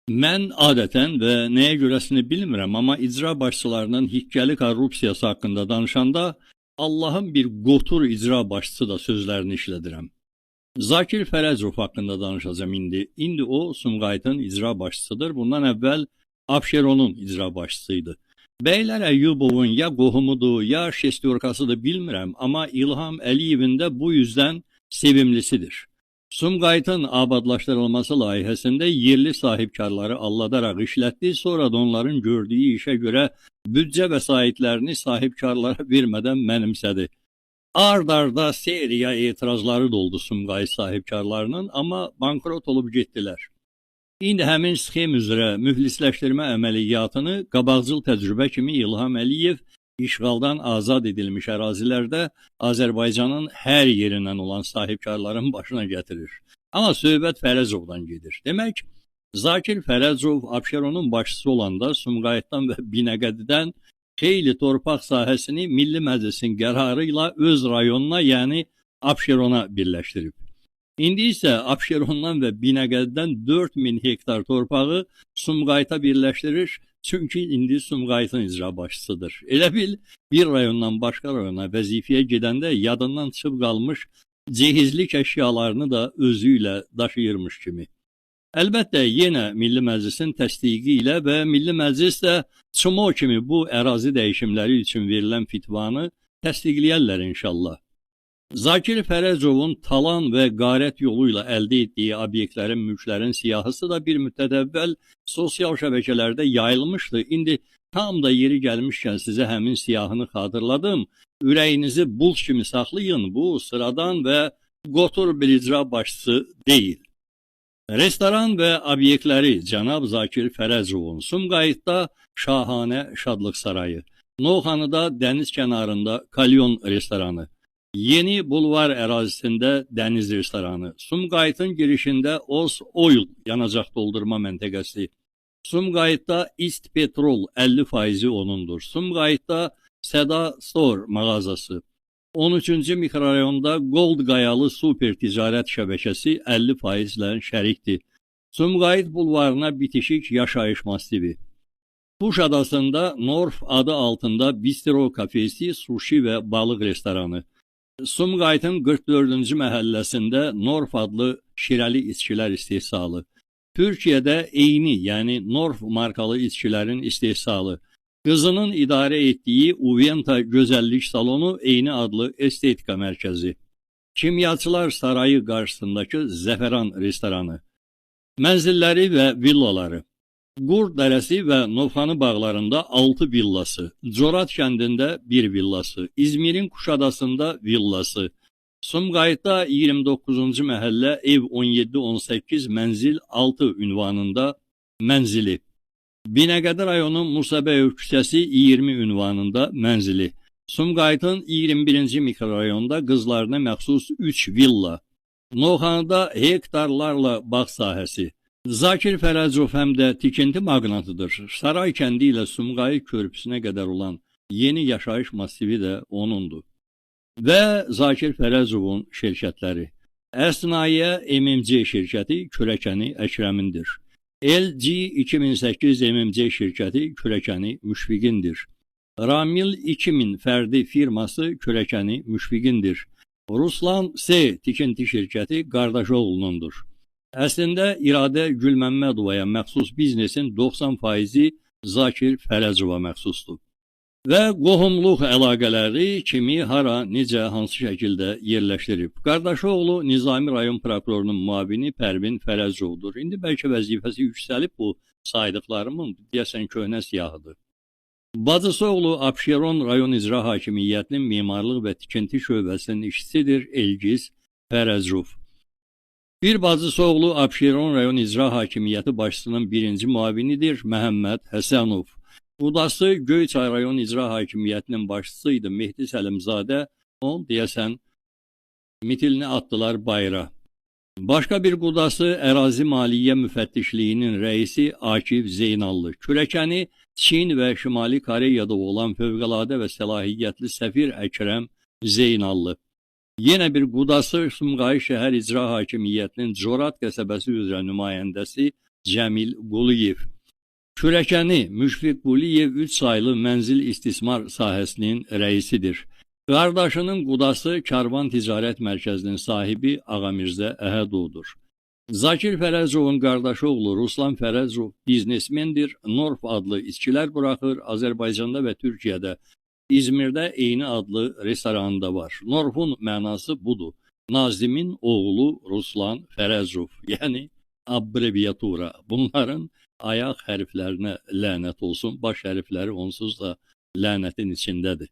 Mən adətən və nəyə görəsini bilmirəm, amma icra başçılarının hikkəli korrupsiyası haqqında danışanda Allahın bir qotur icra başçısı da sözlərini işlədirəm. Zakir Fərəcov haqqında danışacağım indi. İndi o Sumqayıtın icra başçısıdır. Bundan əvvəl Abşeronun icra başçısıydı. Bəylər Əyyubovun ya qohumudur, ya şestorkasıdır bilmirəm, amma İlham Əliyevin də bu yüzdən sevimlisidir. Sumqayıtın abadlaşdırılması layihəsində yerli sahibkarları alladaraq işlətdi, sonra da onların gördüyü işə görə büdcə vəsaitlərini sahibkarlara vermədən mənimsədi. Ard-arda seriya etirazları da oldu Sumqayıt sahibkarlarının, amma bankrot olub getdilər. İndi həmin sxem üzrə müflisləşdirmə əməliyyatını qabaqcıl təcrübə kimi İlham Əliyev işğaldan azad edilmiş ərazilərdə Azərbaycanın hər yerindən olan sahibkarların başına gətirir. Amma söhbət Fərəcovdan gedir. Demək, Zakir Fərəcov Abşeronun başçısı olanda Sumqayıtdan və Binəqədidən xeyli torpaq sahəsini Milli Məclisin qərarı ilə öz rayonuna, yəni Abşerona birləşdirib. İndi isə Abşerondan və Binəqədidən 4000 hektar torpağı Sumqayıta birləşdirir, çünki indi Sumqayıtın icra başçısıdır. Elə bil, bir rayondan başqa rayona vəzifəyə gedəndə yadından çıxıb qalmış cehizlik əşyalarını da özü ilə daşıyırmış kimi. Əlbəttə, yenə Milli Məclisin təsdiqi ilə və Milli Məclis də çumo kimi bu ərazi dəyişimləri üçün verilən fitvanı təsdiqləyərlər inşallah. Zakir Fərəcovun talan və qarət yolu ilə əldə etdiyi obyektlərin, mülklərin siyahısı da bir müddət əvvəl sosial şəbəkələrdə yayılmışdı. İndi tam da yeri gəlmişkən sizə həmin siyahını xatırladım. Ürəyinizi buz kimi saxlayın, bu sıradan və qotur bir icra başçısı deyil. Restoran və obyektləri cənab Zakir Fərəcovun Sumqayıtda şahanə şadlıq sarayı, Novxanıda dəniz kənarında Kalyon restoranı, Yeni Bulvar ərazisində dəniz restoranı, Sumqayıtın girişində Os Oil yanacaq doldurma məntəqəsi, Sumqayıtda İst Petrol 50% onundur, Sumqayıtda Seda Store mağazası, 13-cü mikrorayonda Gold Qayalı Super Ticarət şəbəkəsi 50% ilə şərikdir. Sumqayıt bulvarına bitişik yaşayış massivi. Kuş adasında Norf adı altında bistro kafesi, sushi və balıq restoranı. Sumqayıtın 44-cü məhəlləsində Norf adlı şirəli içkilər istehsalı. Türkiyədə eyni, yəni Norf markalı içkilərin istehsalı. Qızının idarə etdiyi Uventa Gözəllik Salonu eyni adlı estetika mərkəzi. Kimyaçılar Sarayı qarşısındakı Zəfəran restoranı. Mənzilləri və villaları. Qurd Dərəsi və Novxanı bağlarında 6 villası, Corat kəndində 1 villası, İzmirin Kuşadasında villası, Sumqayıtda 29-cu məhəllə ev 17-18 mənzil 6 ünvanında mənzili, Binəqədi rayonu Musabəyev küçəsi 20 ünvanında mənzili, Sumqayıtın 21-ci mikrorayonda qızlarına məxsus 3 villa, Novxanıda hektarlarla bağ sahəsi. Zakir Fərəcov həm də tikinti maqnatıdır. Saray kəndi ilə Sumqayıt körpüsünə qədər olan yeni yaşayış massivi də onundur. Və Zakir Fərəcovun şirkətləri. Əsnayə MMC şirkəti Kürəkəni Əkrəmindir. LG 2008 MMC şirkəti Kürəkəni Müşfiqindir. Ramil 2000 fərdi firması Kürəkəni Müşfiqindir. Ruslan S tikinti şirkəti Qardaşoğlunundur. Əslində, İradə Gülməmmədovaya məxsus biznesin 90%-i Zakir Fərəcova məxsusdur. Və qohumluq əlaqələri kimi hara, necə, hansı şəkildə yerləşdirib. Qardaşoğlu Nizami rayon prokurorunun müavini Pərvin Fərəcovdur. İndi bəlkə vəzifəsi yüksəlib bu saydıqlarımın, deyəsən köhnə siyahıdır. Bacısı oğlu Abşeron rayon icra hakimiyyətinin mimarlıq və tikinti şöbəsinin işçisidir Elgiz Fərəcov. Bir bacısı oğlu Abşeron rayon icra hakimiyyəti başçısının birinci müavinidir Məhəmməd Həsənov. Qudası Göyçay rayon icra hakimiyyətinin başçısıydı Mehdi Səlimzadə, on deyəsən mitilini atdılar bayra. Başqa bir qudası ərazi maliyyə müfəttişliyinin rəisi Akif Zeynallı. Kürəkəni Çin və Şimali Koreyada olan fövqəladə və səlahiyyətli səfir Əkrəm Zeynallı. Yenə bir qudası Sumqayıt şəhər icra hakimiyyətinin Corat qəsəbəsi üzrə nümayəndəsi Cəmil Quliyev. Kürəkəni Müşfiq Quliyev 3 saylı mənzil istismar sahəsinin rəisidir. Qardaşının qudası Karvan Ticarət Mərkəzinin sahibi Ağamirzə Əhədovdur. Zakir Fərəzovun qardaşı oğlu Ruslan Fərəzov biznesmendir. Norf adlı içkilər buraxır. Azərbaycanda və Türkiyədə, İzmirdə eyni adlı restoranında var. Norfun mənası budur. Nazimin oğlu Ruslan Fərəzov, yəni abreviatura. Bunların ayaq hərflərinə lənət olsun, baş hərfləri onsuz da lənətin içindədir.